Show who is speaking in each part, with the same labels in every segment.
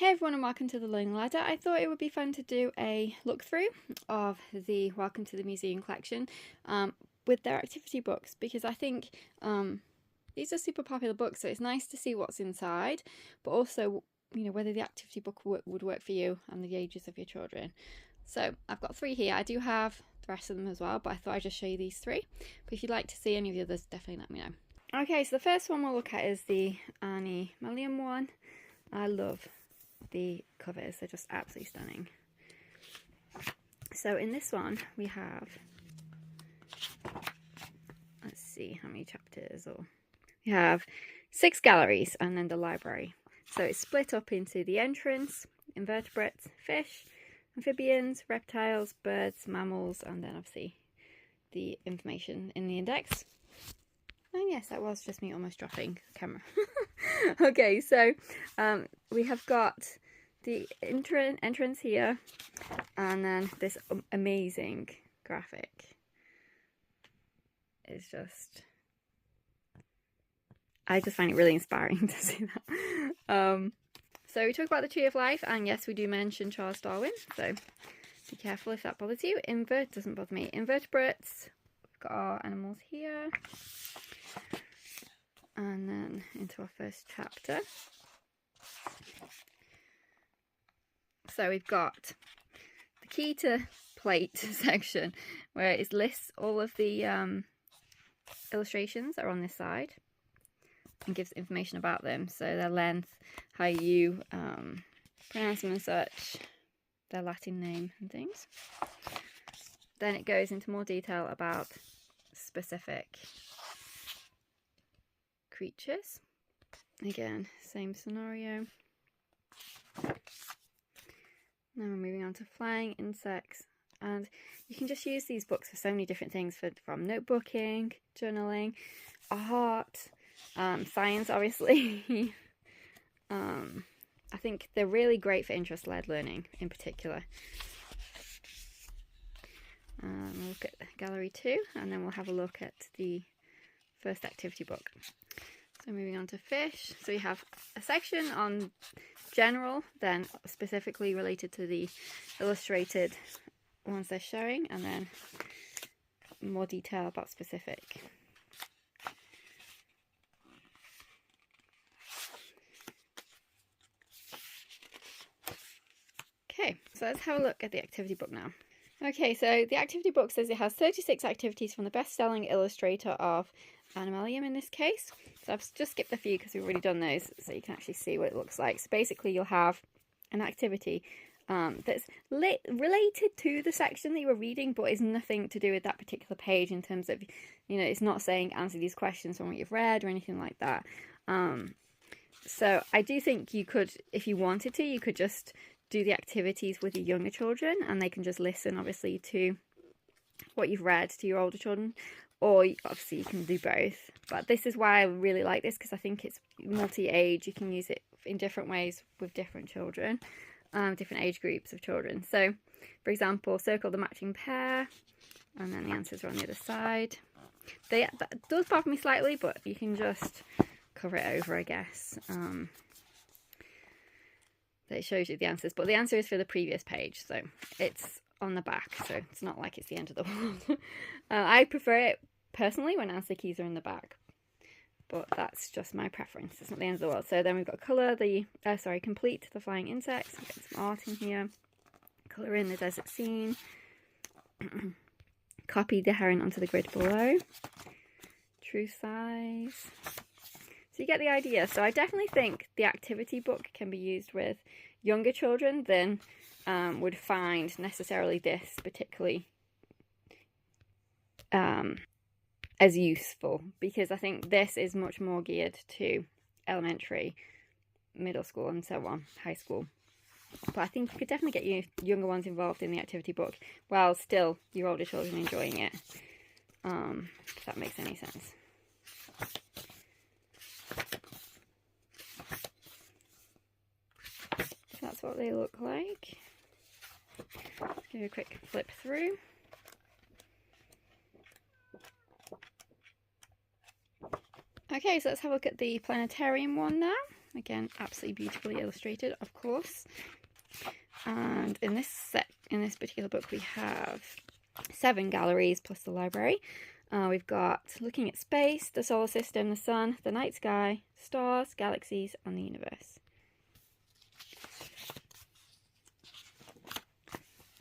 Speaker 1: Hey everyone and welcome to the Learning Ladder. I thought it would be fun to do a look through of the Welcome to the Museum collection with their activity books, because I think these are super popular books, so it's nice to see what's inside, but also, you know, whether the activity book would work for you and the ages of your children. So I've got 3 here. I do have the rest of them as well, but I thought I'd just show you these 3. But if you'd like to see any of the others, definitely let me know. Okay, so the first one we'll look at is the animalium one. I love the covers, they're just absolutely stunning. So in this one we have, let's see how many chapters, or we have 6 galleries and then the library. So it's split up into the entrance, invertebrates, fish, amphibians, reptiles, birds, mammals, and then obviously the information in the index. And yes, that was just me almost dropping the camera. Okay, so we have got the entrance here, and then this amazing graphic. It's just, I just find it really inspiring to see that. So we talk about the Tree of Life, and yes, we do mention Charles Darwin, so be careful if that bothers you. Doesn't bother me. Invertebrates, we've got our animals here. And then into our first chapter. So we've got the key to plate section, where it lists all of the illustrations that are on this side and gives information about them. So their length, how you pronounce them and such, their Latin name and things. Then it goes into more detail about specific creatures. Again, same scenario. Now we're moving on to flying insects, and you can just use these books for so many different things, from notebooking, journaling, art, science obviously. I think they're really great for interest-led learning in particular. We'll look at gallery 2, and then we'll have a look at the first activity book. So moving on to fish, so we have a section on general, then specifically related to the illustrated ones they're showing, and then more detail about specific. Okay, so let's have a look at the activity book now. Okay, so the activity book says it has 36 activities from the best-selling illustrator of Animalium in this case. So I've just skipped a few because we've already done those, so you can actually see what it looks like. So basically you'll have an activity that's related to the section that you were reading, but is nothing to do with that particular page in terms of, you know, it's not saying answer these questions from what you've read or anything like that. So I do think you could, if you wanted to, you could just do the activities with your younger children, and they can just listen obviously to what you've read to your older children, or obviously you can do both. But this is why I really like this, because I think it's multi-age. You can use it in different ways with different children, different age groups of children. So for example, circle the matching pair, and then the answers are on the other side. That does bother me slightly, but you can just cover it over, I guess. It shows you the answers, but the answer is for the previous page, so it's on the back, so it's not like it's the end of the world. I prefer it personally when answer keys are in the back, but that's just my preference. It's not the end of the world. So then we've got complete the flying insects. We've got some art in here. Colour in the desert scene. Copy the heron onto the grid below. True size. So you get the idea. So I definitely think the activity book can be used with younger children than would find necessarily this particularly as useful, because I think this is much more geared to elementary, middle school, and so on, high school. But I think you could definitely get your younger ones involved in the activity book while still your older children enjoying it, if that makes any sense. That's what they look like. Let's give a quick flip through. Okay, so let's have a look at the planetarium one now. Again, absolutely beautifully illustrated, of course. And in this particular book, we have 7 galleries plus the library. We've got looking at space, the solar system, the sun, the night sky, stars, galaxies, and the universe.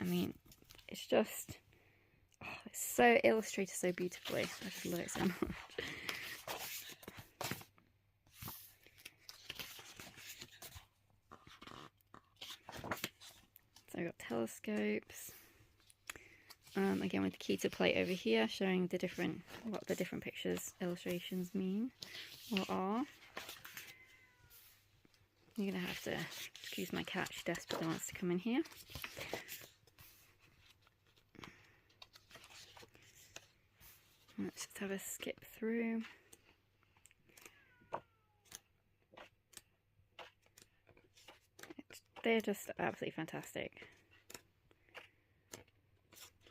Speaker 1: I mean, it's just, oh, it's so illustrated so beautifully. I just love it so much. So I've got telescopes. Again, with the key to plate over here, showing what the different pictures, illustrations mean or are. You're going to have to excuse my cat, she desperately wants to come in here. Let's just have a skip through. They're just absolutely fantastic.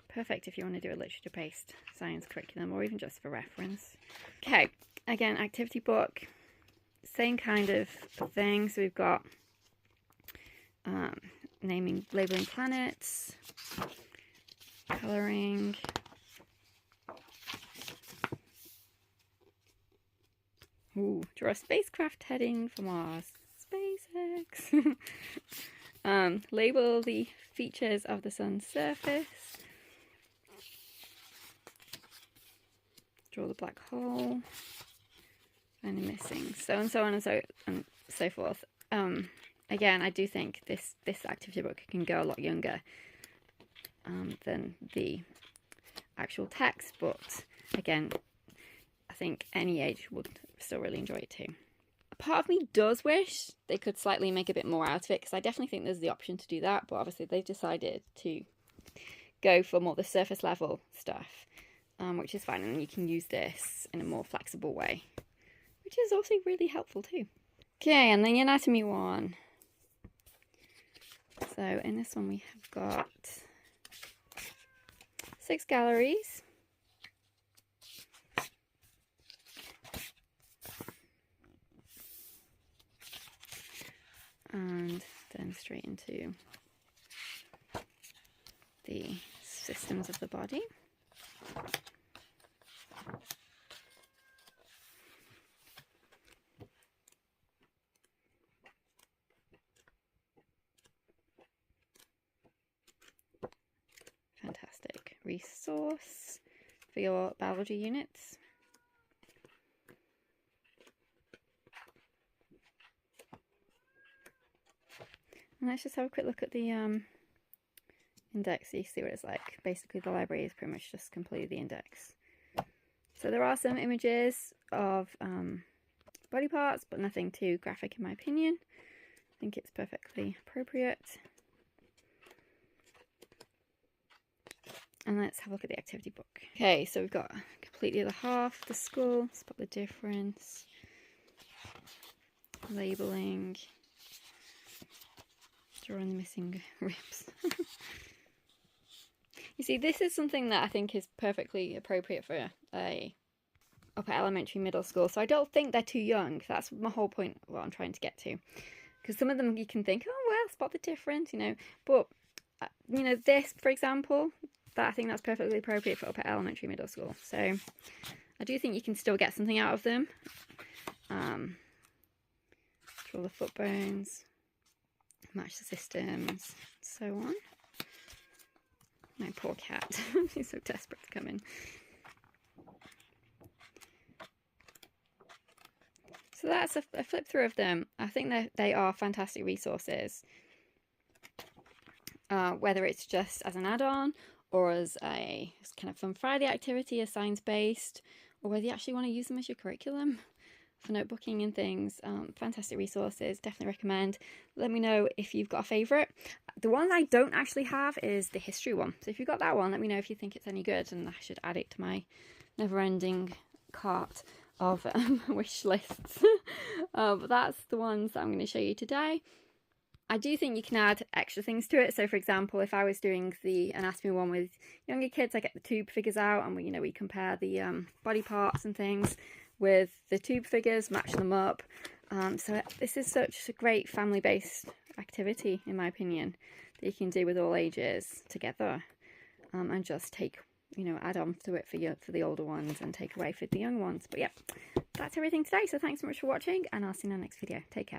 Speaker 1: Perfect if you want to do a literature-based science curriculum or even just for reference. Okay, again, activity book, same kind of thing. So we've got labeling planets, colouring, draw a spacecraft heading for Mars. SpaceX. Label the features of the sun's surface. Draw the black hole. And the missing. So on and so forth. Again, I do think this activity book can go a lot younger than the actual text, but again, I think any age would still really enjoy it too. Part of me does wish they could slightly make a bit more out of it, because I definitely think there's the option to do that, but obviously they've decided to go for more the surface level stuff, which is fine, and you can use this in a more flexible way, which is also really helpful too. Okay, and the anatomy one. So in this one we have got 6 galleries. And then straight into the systems of the body. Fantastic resource for your biology units. And let's just have a quick look at the index so you see what it's like. Basically, the library is pretty much just completely the index. So there are some images of body parts, but nothing too graphic in my opinion. I think it's perfectly appropriate. And let's have a look at the activity book. Okay, so we've got completely the half, the skull, spot the difference, labeling, drawing the missing ribs. You see, this is something that I think is perfectly appropriate for a upper elementary, middle school. So I don't think they're too young. That's my whole point, what I'm trying to get to. Because some of them you can think, oh well, spot the difference, you know. But you know, this, for example, I think that's perfectly appropriate for upper elementary, middle school. So I do think you can still get something out of them. Draw the foot bones, match the systems, so on. My poor cat, she's so desperate to come in. So that's a flip through of them. I think that they are fantastic resources. Whether it's just as an add-on or as a kind of fun Friday activity, a science-based, or whether you actually want to use them as your curriculum for notebooking and things. Fantastic resources, definitely recommend. Let me know if you've got a favourite. The one I don't actually have is the history one. So if you've got that one, let me know if you think it's any good, and I should add it to my never-ending cart of wish lists. But that's the ones that I'm going to show you today. I do think you can add extra things to it. So for example, if I was doing the anatomy one with younger kids, I get the tube figures out and we compare the body parts and things with the tube figures, match them up. So this is such a great family-based activity, in my opinion, that you can do with all ages together, and just take, you know, add on to it for the older ones and take away for the young ones. But yeah, that's everything today. So thanks so much for watching, and I'll see you in the next video. Take care.